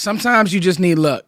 Sometimes you just need luck.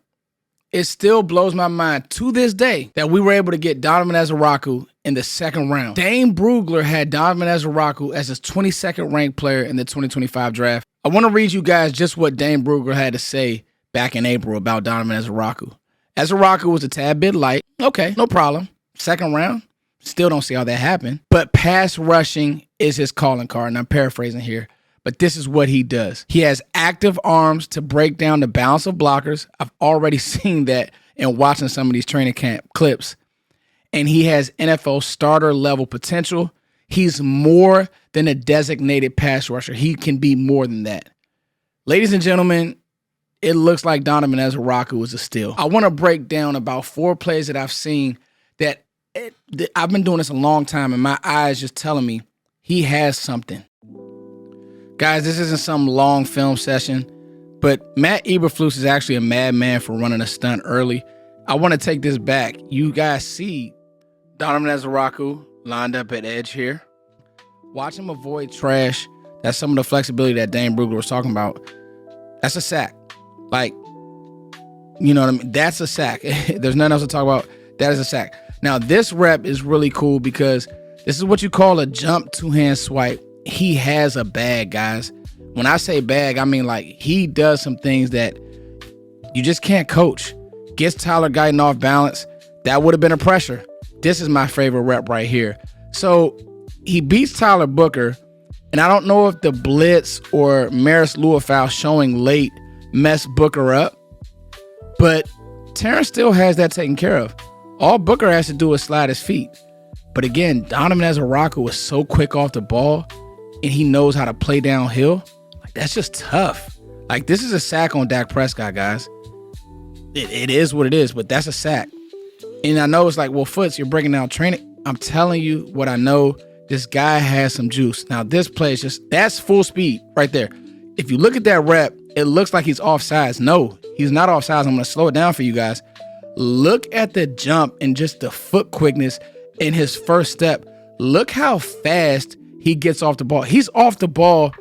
It still blows my mind to this day that we were able to get Donovan Ezeiruaku in the second round. Dane Brugler had Donovan Ezeiruaku as his 22nd ranked player in the 2025 draft. I want to read you guys just what Dane Brugler had to say back in April about Donovan Ezeiruaku. Ezeiruaku was a tad bit light. Okay, no problem. Second round, still don't see how that happened. But pass rushing is his calling card, and I'm paraphrasing here. But this is what he does. He has active arms to break down the balance of blockers. I've already seen that in watching some of these training camp clips. And he has NFL starter level potential. He's more than a designated pass rusher. He can be more than that. Ladies and gentlemen, it looks like Donovan Ezeiruaku is a steal. I want to break down about 4 plays that I've seen that I've been doing this a long time, and my eyes just telling me he has something. Guys, this isn't some long film session, but Matt Eberflus is actually a madman for running a stunt early. I want to take this back. You guys see Donovan Ezeiruaku lined up at edge here. Watch him avoid trash. That's some of the flexibility that Dane Brugler was talking about. That's a sack. Like, you know what I mean? That's a sack. There's nothing else to talk about. That is a sack. Now, this rep is really cool because this is what you call a jump two-hand swipe. He has a bag, guys. When I say bag, I mean like he does some things that you just can't coach. Gets Tyler Guyton off balance. That would have been a pressure. This is my favorite rep right here. So he beats Tyler Booker, and I don't know if the blitz or Maris Lua foul showing late messed Booker up, but Terrence still has that taken care of. All Booker has to do is slide his feet. But again, Donovan Ezeiruaku was so quick off the ball, and he knows how to play downhill. Like, that's just tough. Like, this is a sack on Dak Prescott, guys. It is what it is, but that's a sack. And I know it's like, well, Foots, you're breaking down training. I'm telling you what I know. This guy has some juice. Now, this play is just, that's full speed right there. If you look at that rep, it looks like he's offsides. No, he's not offsides. I'm going to slow it down for you guys. Look at the jump and just the foot quickness in his first step. Look how fast he gets off the ball. He's off the ball.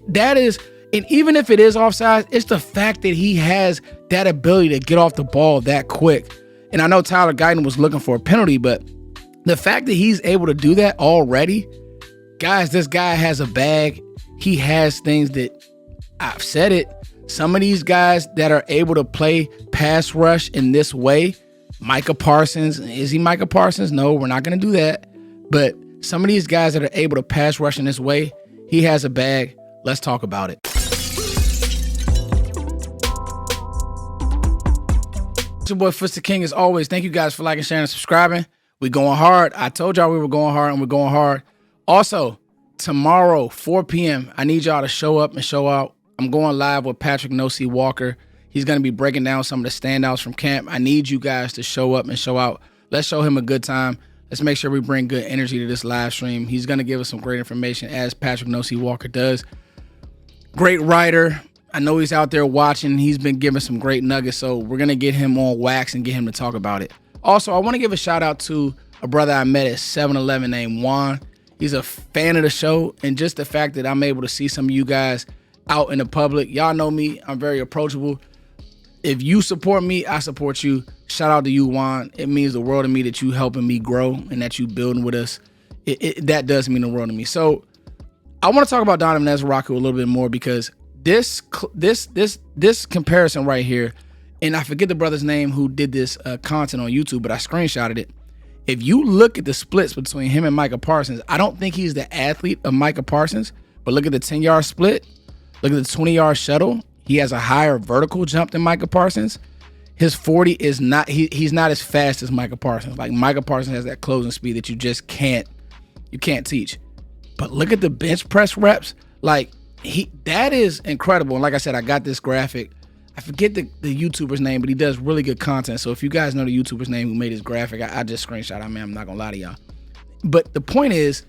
That is, and even if it is offside, it's the fact that he has that ability to get off the ball that quick. And I know Tyler Guyton was looking for a penalty, but the fact that he's able to do that already, guys, this guy has a bag. He has things that, I've said it, some of these guys that are able to play pass rush in this way, Micah Parsons, is he Micah Parsons? No, we're not going to do that. But some of these guys that are able to pass rush in this way, he has a bag. Let's talk about it. It's your boy Foots the King as always. Thank you guys for liking, sharing, and subscribing. We're going hard. I told y'all we were going hard, and we're going hard. Also, tomorrow, 4 p.m., I need y'all to show up and show out. I'm going live with Patrick No C Walker. He's going to be breaking down some of the standouts from camp. I need you guys to show up and show out. Let's show him a good time. Let's make sure we bring good energy to this live stream. He's going to give us some great information, as Patrick No C Walker does. Great writer. I know he's out there watching. He's been giving some great nuggets, so we're going to get him on wax and get him to talk about it. Also, I want to give a shout out to a brother I met at 7-Eleven named Juan. He's a fan of the show, and just the fact that I'm able to see some of you guys out in the public. Y'all know me. I'm very approachable. If you support me, I support you. Shout out to you, Juan. It means the world to me that you helping me grow and that you building with us. That does mean the world to me. So I want to talk about Donovan Ezeiruaku a little bit more, because this comparison right here, and I forget the brother's name who did this content on YouTube, but I screenshotted it. If you look at the splits between him and Micah Parsons, I don't think he's the athlete of Micah Parsons, but look at the 10-yard split. Look at the 20-yard shuttle. He has a higher vertical jump than Micah Parsons. His 40 is not, he's not as fast as Micah Parsons. Like, Micah Parsons has that closing speed that you just can't teach. But look at the bench press reps. Like, that is incredible. And like I said, I got this graphic. I forget the YouTuber's name, but he does really good content. So if you guys know the YouTuber's name who made his graphic, I just screenshot. I mean, I'm not gonna lie to y'all. But the point is,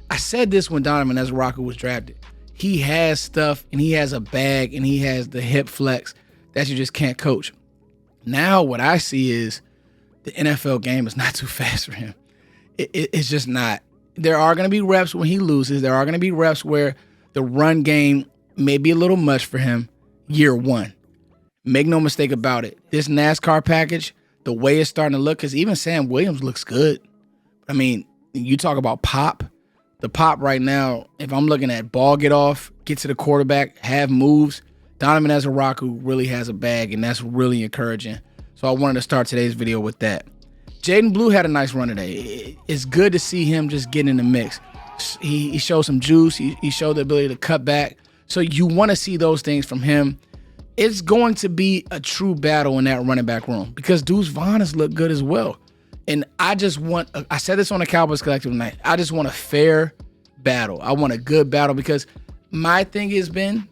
I said this when Donovan Ezeiruaku was drafted. He has stuff, and he has a bag, and he has the hip flex that you just can't coach. Now what I see is the NFL game is not too fast for him. It's just not. There are going to be reps when he loses. There are going to be reps where the run game may be a little much for him year one. Make no mistake about it. This NASCAR package, the way it's starting to look, because even Sam Williams looks good. I mean, you talk about pop. The pop right now, if I'm looking at ball get off, get to the quarterback, have moves, Donovan Ezeiruaku really has a bag, and that's really encouraging. So I wanted to start today's video with that. Jaydon Blue had a nice run today. It's good to see him just getting in the mix. He showed some juice. He showed the ability to cut back. So you want to see those things from him. It's going to be a true battle in that running back room because Deuce Vaughn has looked good as well. And I said this on the Cowboys Collective tonight, I just want a fair battle. I want a good battle because my thing has been,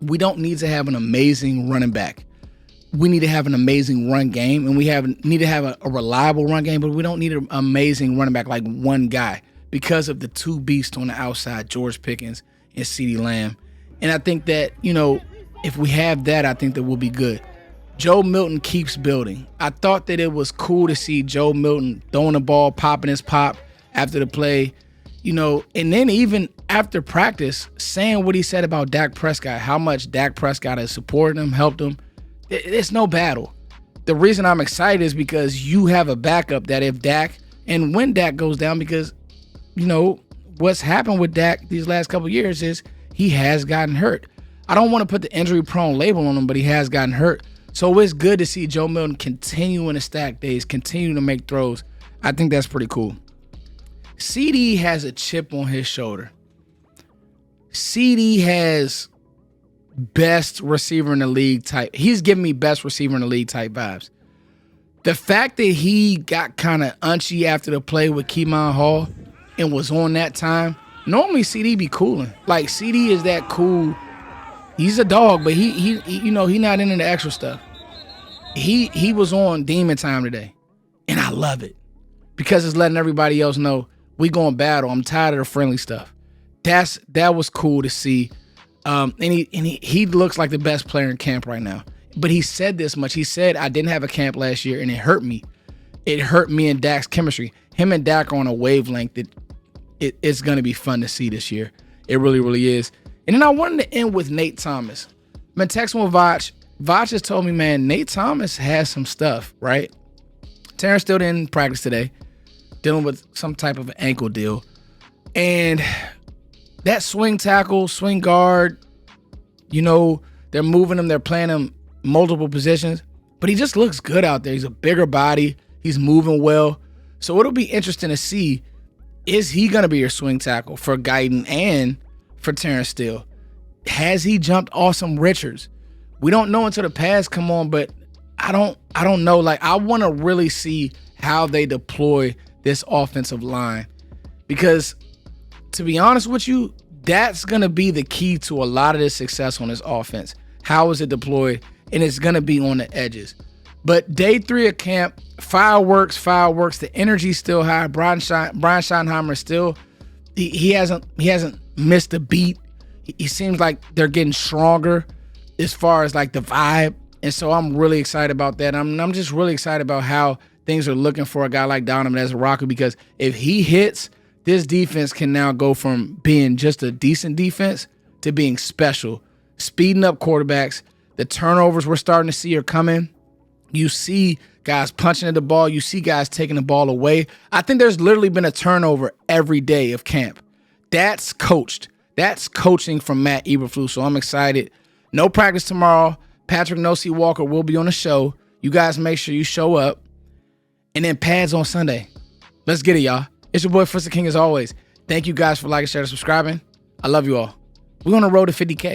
we don't need to have an amazing running back. We need to have an amazing run game, and we need to have a reliable run game, but we don't need an amazing running back like one guy because of the two beasts on the outside, George Pickens and Ceedee Lamb. And I think that, if we have that, I think that we'll be good. Joe Milton keeps building. I thought that it was cool to see Joe Milton throwing the ball, popping his pop after the play, and then even after practice, saying what he said about Dak Prescott, how much Dak Prescott has supported him, helped him. It's no battle. The reason I'm excited is because you have a backup that if Dak, and when Dak goes down, because, what's happened with Dak these last couple of years is he has gotten hurt. I don't want to put the injury-prone label on him, but he has gotten hurt. So it's good to see Joe Milton continuing to stack days, continue to make throws. I think that's pretty cool. Ceedee has a chip on his shoulder. Ceedee has best receiver in the league type. He's giving me best receiver in the league type vibes. The fact that he got kind of unchy after the play with Keemon Hall and was on that time, normally Ceedee be cooling. Like Ceedee is that cool. He's a dog, but he not into the extra stuff. He was on demon time today, and I love it because it's letting everybody else know we going battle. I'm tired of the friendly stuff. That was cool to see. And he looks like the best player in camp right now. But he said this much. He said, I didn't have a camp last year, and it hurt me. It hurt me and Dak's chemistry. Him and Dak are on a wavelength that it's going to be fun to see this year. It really, really is. And then I wanted to end with Nate Thomas. I've been texting with Vach. Vach has told me, man, Nate Thomas has some stuff, right? Terrence still didn't practice today, dealing with some type of an ankle deal. And that swing tackle, swing guard, they're moving him, they're playing him multiple positions, but he just looks good out there. He's a bigger body. He's moving well. So it'll be interesting to see, is he going to be your swing tackle for Jaydon and for Terrence Steele? Has he jumped Awesome Richards? We don't know until the pads come on, but I don't know. Like, I want to really see how they deploy this offensive line because, to be honest with you, that's going to be the key to a lot of this success on this offense. How is it deployed? And it's going to be on the edges. But day 3 of camp, fireworks. The energy's still high. Brian Schottenheimer still, he hasn't missed a beat. He seems like they're getting stronger as far as like the vibe. And so I'm really excited about that. I'm just really excited about how things are looking for a guy like Donovan Ezeiruaku because if he hits, this defense can now go from being just a decent defense to being special, speeding up quarterbacks. The turnovers we're starting to see are coming. You see guys punching at the ball. You see guys taking the ball away. I think there's literally been a turnover every day of camp. That's coached. That's coaching from Matt Eberflus. So I'm excited. No practice tomorrow. Patrick Nosey Walker will be on the show. You guys make sure you show up. And then pads on Sunday. Let's get it, y'all. It's your boy, Fritz the King, as always. Thank you guys for liking, sharing, and subscribing. I love you all. We're on the road to 50K.